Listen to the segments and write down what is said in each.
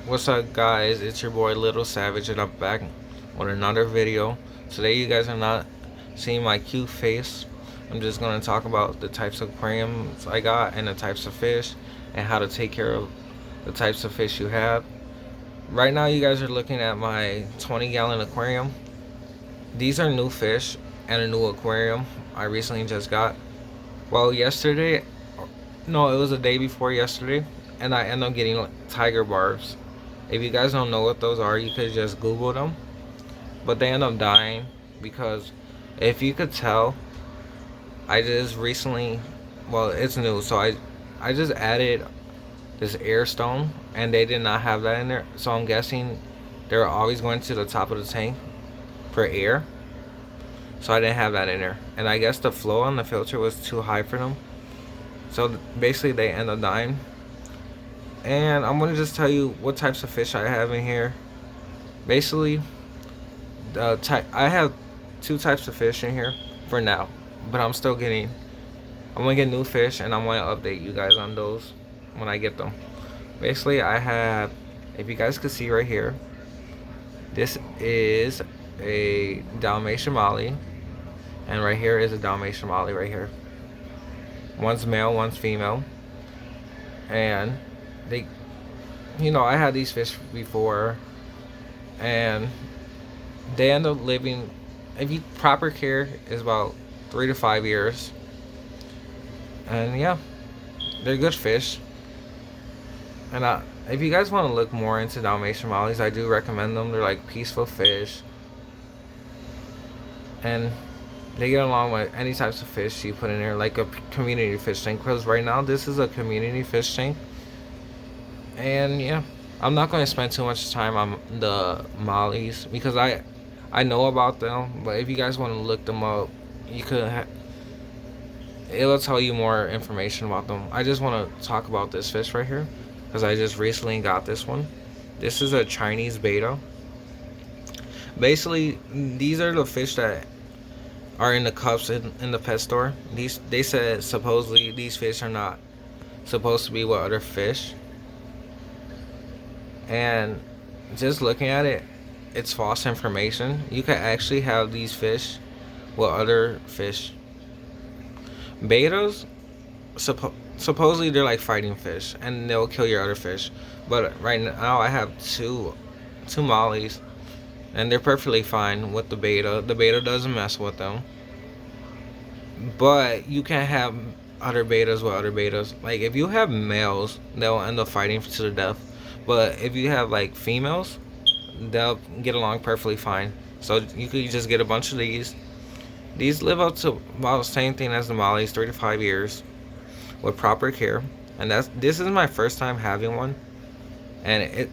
What's up, guys? It's your boy Little Savage, and I'm back with another video. Today you guys are not seeing my cute face. I'm just going to talk about the types of aquariums I got and the types of fish and how to take care of the types of fish you have. Right now you guys are looking at my 20-gallon aquarium. These are new fish and a new aquarium I recently just got. Well, yesterday, no, it was the day before yesterday, and I ended up getting tiger barbs. If you guys don't know what those are, you could just Google them. But they end up dying because, if you could tell, I just recently, well, it's new, so I just added this air stone, and they did not have that in there. So I'm guessing they're always going to the top of the tank for air. So I didn't have that in there, and I guess the flow on the filter was too high for them. So basically, they end up dying. And I'm gonna just tell you what types of fish I have in here. Basically, I have two types of fish in here for now, but I'm gonna get new fish, and I'm gonna update you guys on those when I get them. Basically, I have, if you guys could see right here, this is a Dalmatian Molly, and right here is a Dalmatian Molly right here. One's male, one's female, and they, I had these fish before, and they end up living, if you proper care, is about 3 to 5 years. And yeah, they're good fish. And if you guys want to look more into Dalmatian mollies, I do recommend them. They're like peaceful fish, and they get along with any types of fish you put in there, like a community fish tank. Because right now this is a community fish tank, and yeah, I'm not going to spend too much time on the mollies because I know about them. But if you guys want to look them up, you could. It'll tell you more information about them. I just want to talk about this fish right here because I just recently got this one. This is a Chinese beta. Basically, these are the fish that are in the cups in the pet store. They said supposedly these fish are not supposed to be with other fish, and just looking at it, it's false information. You can actually have these fish with other fish. Betas, supposedly they're like fighting fish, and they'll kill your other fish. But right now I have two mollies, and they're perfectly fine with the beta. The beta doesn't mess with them. But you can't have other betas with other betas. Like if you have males, they'll end up fighting to the death. But if you have like females, they'll get along perfectly fine. So you could just get a bunch of these. These live up to about the same thing as the mollies, 3 to 5 years, with proper care. And this is my first time having one, and it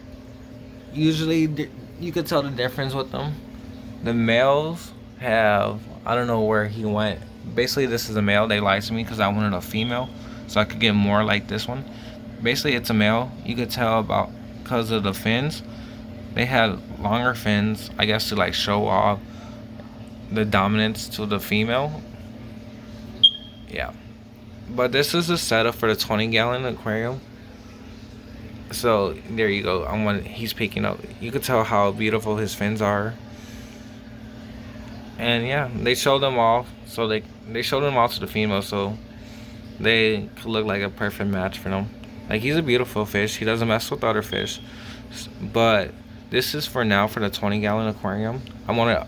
usually you could tell the difference with them. The males have, I don't know where he went. Basically, this is a male. They lied to me because I wanted a female, so I could get more like this one. Basically, it's a male. You could tell about because of the fins. They had longer fins, I guess, to like show off the dominance to the female. Yeah, but this is the setup for the 20-gallon aquarium. So there you go. He's picking up. You could tell how beautiful his fins are. And yeah, they showed them off. So they showed them off to the female, so they could look like a perfect match for them. Like, he's a beautiful fish. He doesn't mess with other fish. But this is for now for the 20-gallon aquarium. I want to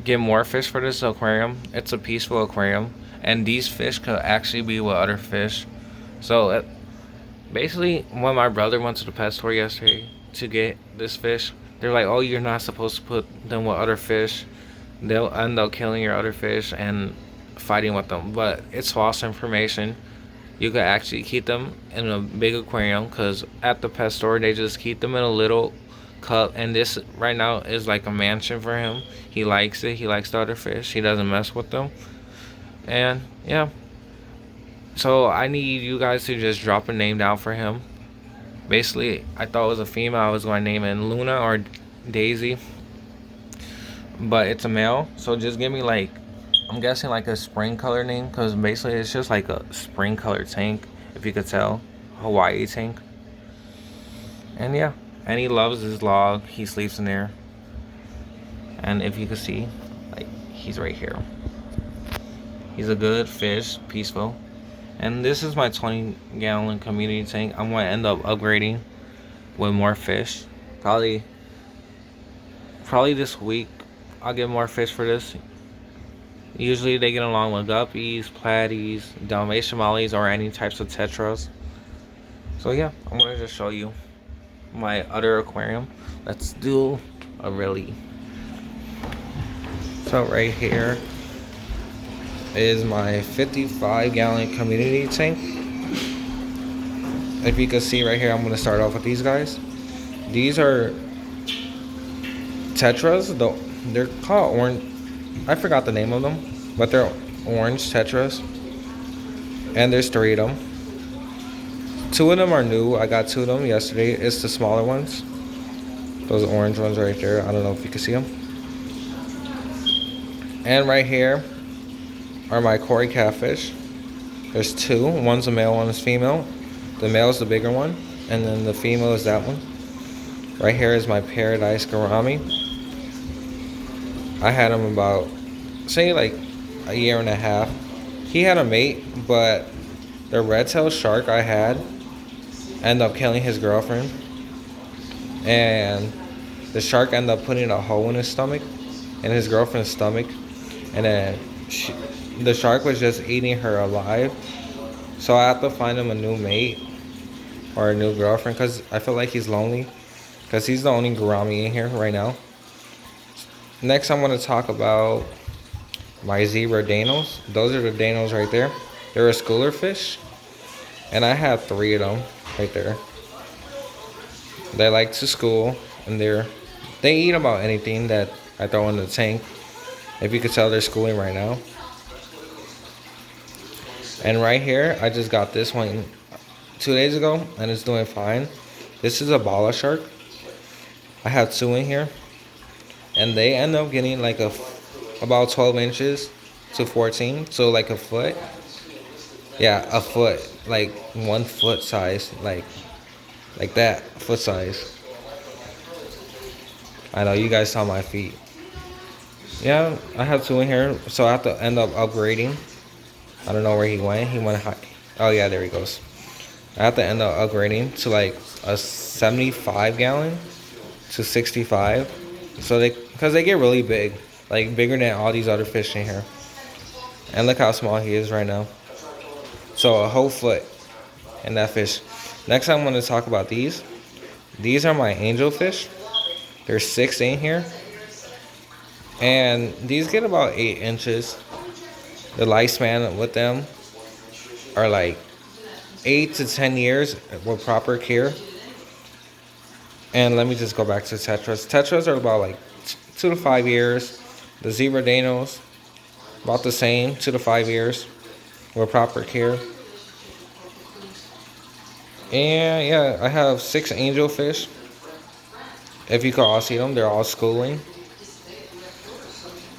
get more fish for this aquarium. It's a peaceful aquarium, and these fish could actually be with other fish. So basically, when my brother went to the pet store yesterday to get this fish, they're like, oh, you're not supposed to put them with other fish. They'll end up killing your other fish and fighting with them. But it's false information. You could actually keep them in a big aquarium, because at the pet store they just keep them in a little cup, and this right now is like a mansion for him. He likes it. He likes the other fish. He doesn't mess with them. And yeah, so I need you guys to just drop a name down for him. Basically, I thought it was a female. I was going to name it Luna or Daisy, but it's a male. So just give me like, I'm guessing like a spring color name, because basically it's just like a spring color tank, if you could tell. Hawaii tank. And yeah, And he loves his log. He sleeps in there. And if you can see, like, he's right here. He's a good fish, peaceful. And this is my 20-gallon community tank. I'm going to end up upgrading with more fish. Probably this week I'll get more fish for this. Usually they get along with guppies, platies, Dalmatian mollies, or any types of tetras. So yeah, I'm going to just show you my other aquarium. Let's do a really. So right here is my 55-gallon community tank. If you can see right here, I'm going to start off with these guys. These are tetras. They're called orange. I forgot the name of them, but they're orange tetras. And there's 3 of them. 2 of them are new. I got 2 of them yesterday. It's the smaller ones. Those orange ones right there. I don't know if you can see them. And right here are my Cory catfish. There's 2. One's a male, one is female. The male is the bigger one, and then the female is that one. Right here is my paradise gourami. I had him about, say, like a year and a half. He had a mate, but the red-tailed shark I had ended up killing his girlfriend. And the shark ended up putting a hole in his stomach, in his girlfriend's stomach. And then the shark was just eating her alive. So I have to find him a new mate or a new girlfriend, because I feel like he's lonely, because he's the only gourami in here right now. Next, I'm going to talk about my zebra danos. Those are the danos right there. They're a schooler fish, and I have 3 of them right there. They like to school, and they eat about anything that I throw in the tank. If you could tell, they're schooling right now. And right here, I just got this one 2 days ago, and it's doing fine. This is a bala shark. I have 2 in here, and they end up getting like about 12 inches to 14, so like a foot. Yeah, a foot, like 1 foot size, like that, foot size. I know you guys saw my feet. Yeah, I have 2 in here, so I have to end up upgrading. I don't know where he went. He went high. Oh yeah, there he goes. I have to end up upgrading to like a 75-gallon to 65. So because they get really big, like bigger than all these other fish in here. And look how small he is right now. So a whole foot in that fish. Next, I'm going to talk about these. These are my angel fish. There's 6 in here. And these get about 8 inches. The lifespan with them are like 8 to 10 years with proper care. And let me just go back to tetras. Tetras are about like 2 to 5 years. The zebra danos, about the same, 2 to 5 years with proper care. And yeah, I have 6 angel fish. If you can all see them, they're all schooling.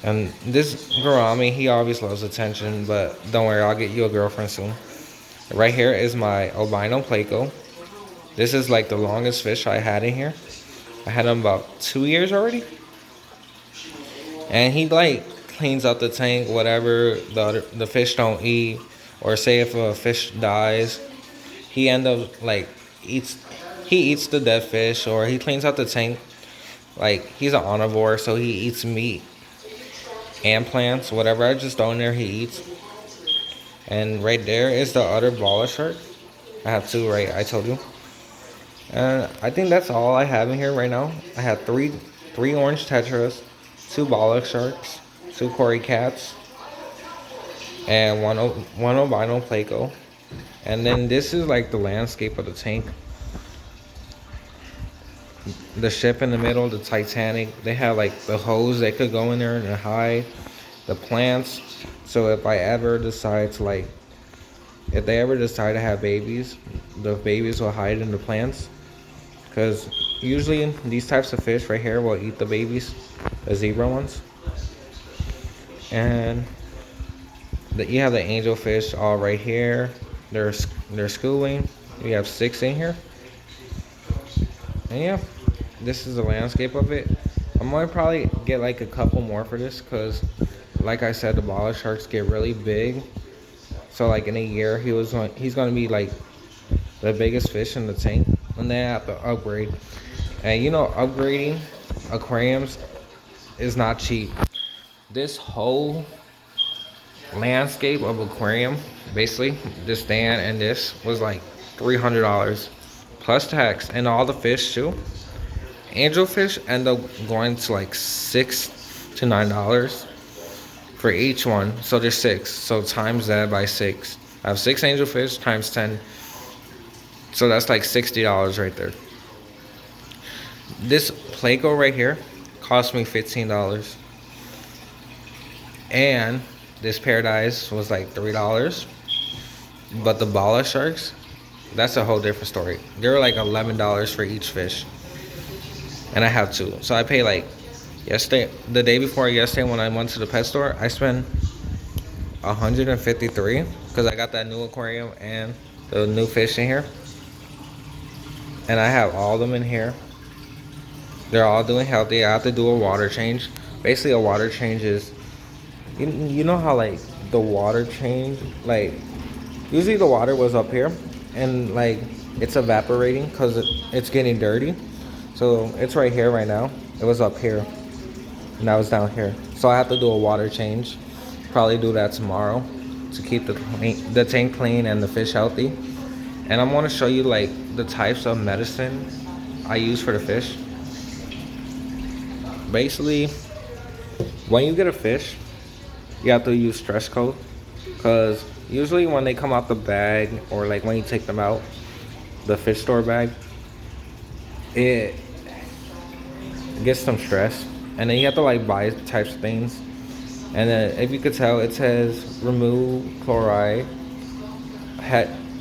And this gourami, he always loves attention, but don't worry, I'll get you a girlfriend soon. Right here is my albino placo. This is like the longest fish I had in here. I had him about 2 years already. And he like cleans up the tank, whatever the fish don't eat, or say if a fish dies, he end up like eats the dead fish, or he cleans out the tank. Like, he's an omnivore, so he eats meat and plants, whatever I just throw in there, he eats. And right there is the other bala shark. I have 2, right? I told you. And I think that's all I have in here right now. I have three orange tetras, 2 bala sharks, 2 Cory cats, and one albino placo. And then this is like the landscape of the tank. The ship in the middle, the Titanic. They have like the hose that could go in there and hide. The plants. So if I ever decide to if they ever decide to have babies, the babies will hide in the plants. Because usually these types of fish right here will eat the babies, the zebra ones. And you have the angel fish all right here. They're schooling. We have 6 in here. And yeah, this is the landscape of it. I'm gonna probably get like a couple more for this because, like I said, the baller sharks get really big. So like in a year, he's gonna be like the biggest fish in the tank, and they have to upgrade. And you know, upgrading aquariums is not cheap. This whole landscape of aquarium, basically, this stand and this was like $300 plus tax, and all the fish too. Angelfish end up going to like $6 to $9 for each one. So there's six. So times that by six. I have 6 angelfish times 10. So that's like $60 right there. This Placo right here cost me $15. And this Paradise was like $3. But the Bala sharks, that's a whole different story. They were like $11 for each fish. And I have 2. So I paid like yesterday, the day before yesterday when I went to the pet store, I spent $153 because I got that new aquarium and the new fish in here. And I have all of them in here. They're all doing healthy. I have to do a water change. Basically, a water change is, you know how like the water change, like usually the water was up here and like it's evaporating because it's getting dirty. So it's right here right now. It was up here and I was down here. So I have to do a water change. Probably do that tomorrow to keep the tank clean and the fish healthy. And I'm going to show you like the types of medicine I use for the fish. Basically, when you get a fish, you have to use stress coat, because usually when they come out the bag or like when you take them out the fish store bag, it gets some stress, and then you have to like buy types of things. And then if you could tell, it says remove chloride.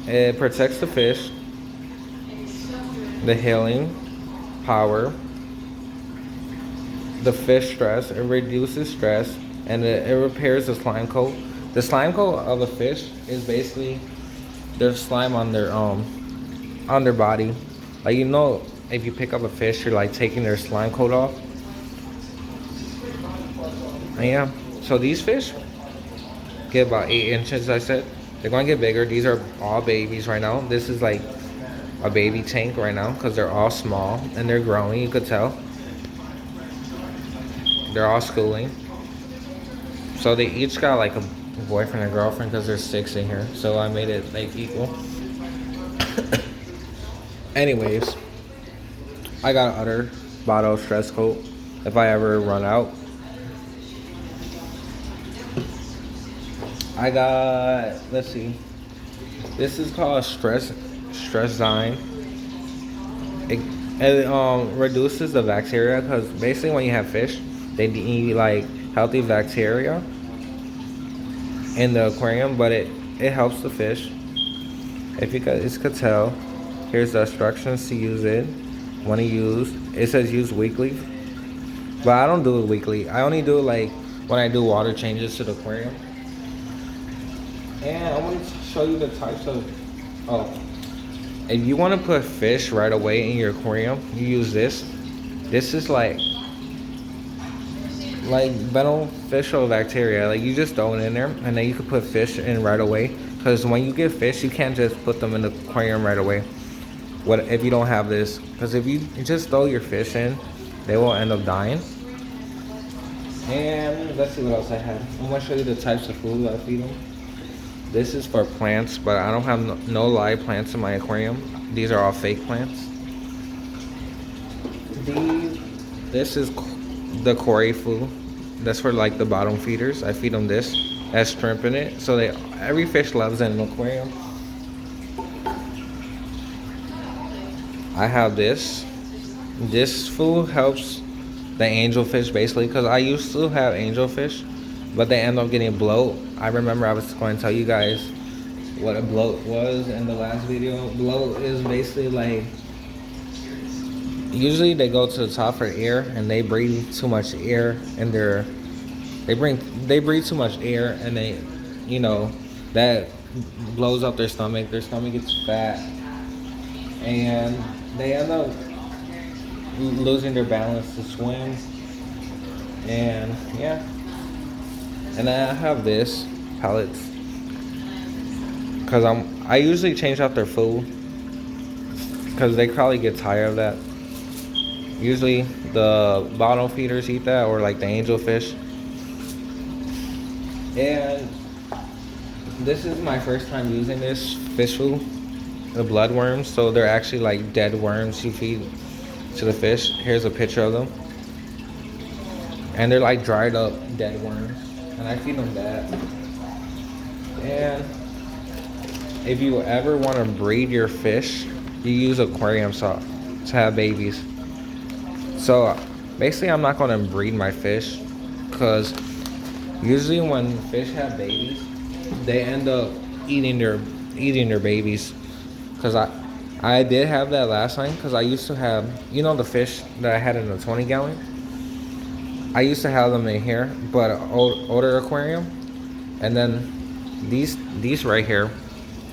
It protects the fish, the healing power, the fish stress, it reduces stress, and it repairs the slime coat. The slime coat of a fish is basically their slime on their body. Like, you know, if you pick up a fish, you're like taking their slime coat off. And yeah, so these fish get about 8 inches, I said. They're gonna get bigger. These are all babies right now. This is like a baby tank right now because they're all small and they're growing, you could tell. They're all schooling. So they each got like a boyfriend and girlfriend because there's 6 in here. So I made it like equal. Anyways, I got another bottle of stress coat if I ever run out. I got, let's see, this is called Stress Zyme. It reduces the bacteria, because basically when you have fish, they need like healthy bacteria in the aquarium, but it helps the fish. If you guys could tell, here's the instructions to use it. When to use, it says use weekly, but I don't do it weekly. I only do it like when I do water changes to the aquarium. And I want to show you the types of, if you want to put fish right away in your aquarium, you use this. This is like beneficial bacteria. Like, you just throw it in there and then you can put fish in right away. Because when you get fish, you can't just put them in the aquarium right away. What if you don't have this? Because if you just throw your fish in, they will end up dying. And let's see what else I have. I'm going to show you the types of food I feed them. This is for plants, but I don't have no live plants in my aquarium. These are all fake plants. This is the Cory food. That's for like the bottom feeders. I feed them this. Has shrimp in it, so every fish loves it in an aquarium. I have this. This food helps the angelfish basically, because I used to have angelfish, but they end up getting bloat. I remember I was going to tell you guys what a bloat was in the last video. Bloat is basically like, usually they go to the top for air and they breathe too much air in their, they breathe too much air, and they, you know, that blows up their stomach. Their stomach gets fat and they end up losing their balance to swim. And yeah, and then I have this pellets because I usually change out their food because they probably get tired of that. Usually the bottom feeders eat that, or like the angelfish. And this is my first time using this fish food, the blood worms. So they're actually like dead worms you feed to the fish. Here's a picture of them. And they're like dried up dead worms. And I feed them that. And if you ever want to breed your fish, you use aquarium salt to have babies. So basically I'm not going to breed my fish because usually when fish have babies, they end up eating their babies. Cause I did have that last time. Cause I used to have, you know, the fish that I had in a 20 gallon. I used to have them in here, but older aquarium. And then these right here,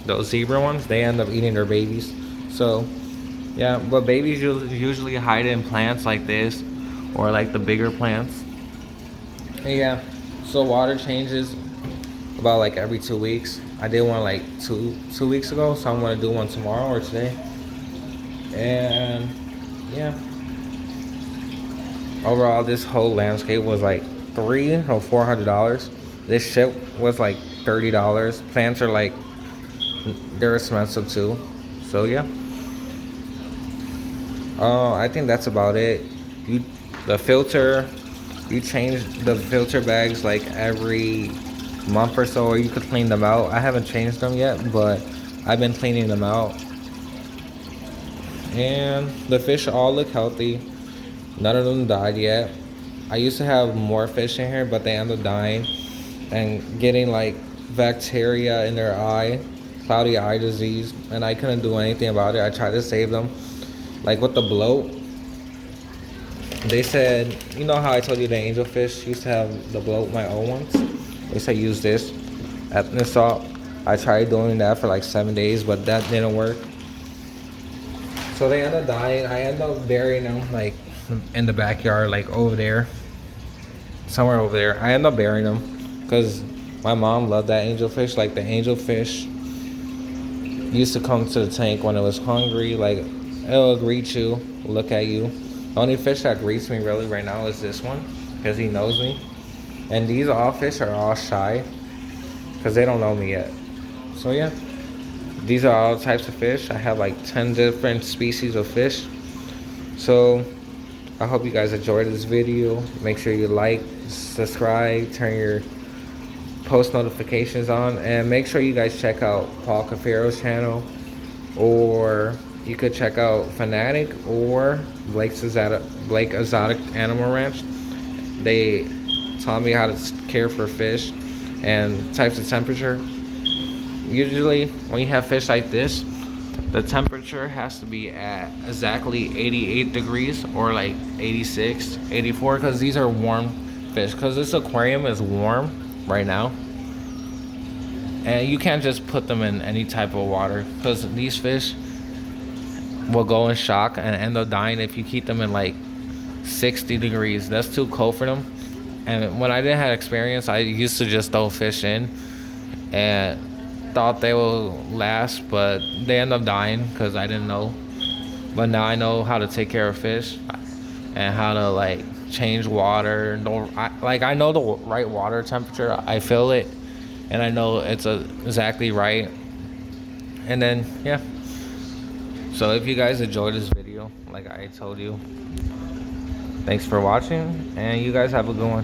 those zebra ones, they end up eating their babies. So yeah, but babies usually hide in plants like this, or like the bigger plants. And yeah, so water changes about like every 2 weeks. I did one like two weeks ago, so I'm gonna do one tomorrow or today. And yeah, overall this whole landscape was like $400. This ship was like $30. Plants are like, they're expensive too. So yeah, I think that's about it. The filter, you change the filter bags like every month or so, or you could clean them out. I haven't changed them yet, but I've been cleaning them out. And the fish all look healthy. None of them died yet. I used to have more fish in here, but they ended up dying and getting like bacteria in their eye, cloudy eye disease, and I couldn't do anything about it. I tried to save them, like with the bloat. They said, you know how I told you the angelfish used to have the bloat, my old ones? They said use this Epsom salt. I tried doing that for like 7 days, but that didn't work. So they ended up dying. I ended up burying them like in the backyard, like over there, somewhere over there. I ended up burying them because my mom loved that angelfish. Like the angelfish used to come to the tank when it was hungry. Like it'll greet you, look at you. The only fish that greets me really right now is this one because he knows me. And these all fish are all shy because they don't know me yet. So yeah, these are all types of fish. I have like 10 different species of fish. So I hope you guys enjoyed this video. Make sure you like, subscribe, turn your post notifications on, and make sure you guys check out Paul Cafero's channel, or you could check out Fanatic or Blake Exotic Animal Ranch. They taught me how to care for fish and types of temperature. Usually when you have fish like this, the temperature has to be at exactly 88 degrees or like 86, 84, because these are warm fish. Because this aquarium is warm right now. And you can't just put them in any type of water, because these fish will go in shock and end up dying if you keep them in like 60 degrees. That's too cold for them. And when I didn't have experience, I used to just throw fish in and thought they will last, but they end up dying because I didn't know. But now I know how to take care of fish and how to like change water. I know the right water temperature. I feel it and I know it's exactly right. And then yeah, so if you guys enjoyed this video, like I told you, thanks for watching, and you guys have a good one.